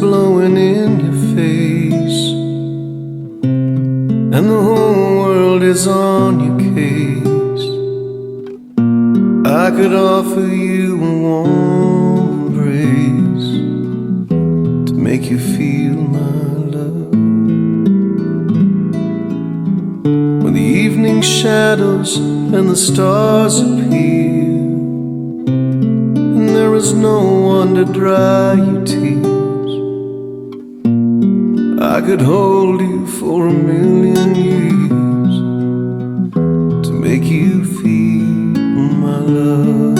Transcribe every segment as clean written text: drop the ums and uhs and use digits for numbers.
Blowing in your face and the whole world is on your case, I could offer you a warm embrace to make you feel my love. When the evening shadows and the stars appear and there is no one to dry your tears, I could hold you for 1,000,000 years to make you feel my love.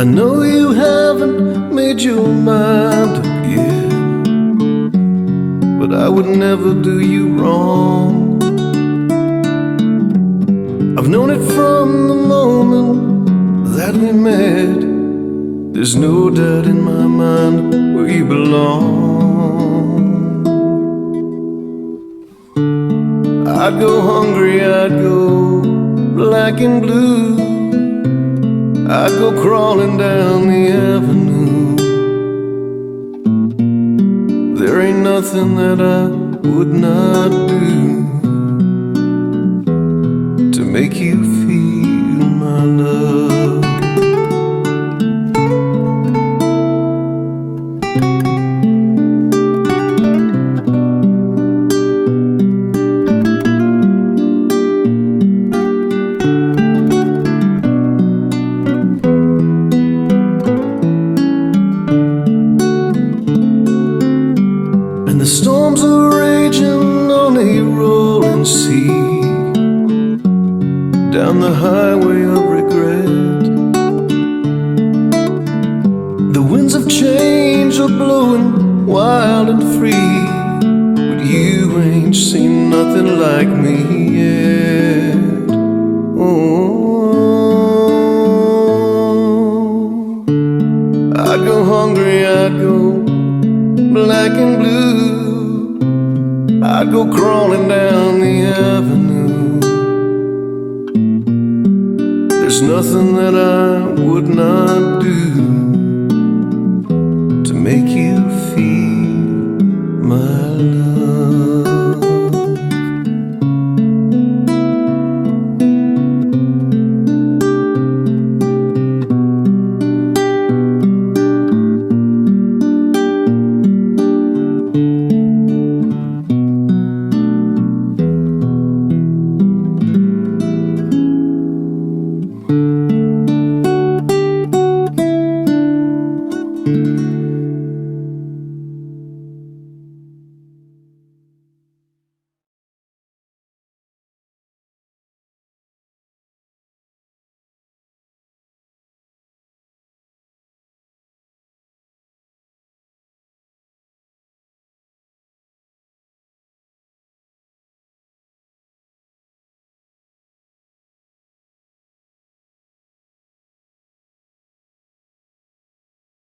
I know you haven't made your mind up yet, but I would never do you wrong. I've known it from the moment that we met. There's no doubt in my mind where you belong. I'd go hungry, I'd go black and blue, I'd go crawling down the avenue. There ain't nothing that I would not do to make you feel my love. Storms are raging on a rolling sea, down the highway of regret. The winds of change are blowing wild and free, but you ain't seen nothing like me yet. Oh, I'd go hungry, I'd go black and blue, I'd go crawling down the avenue. There's nothing that I would not do to make you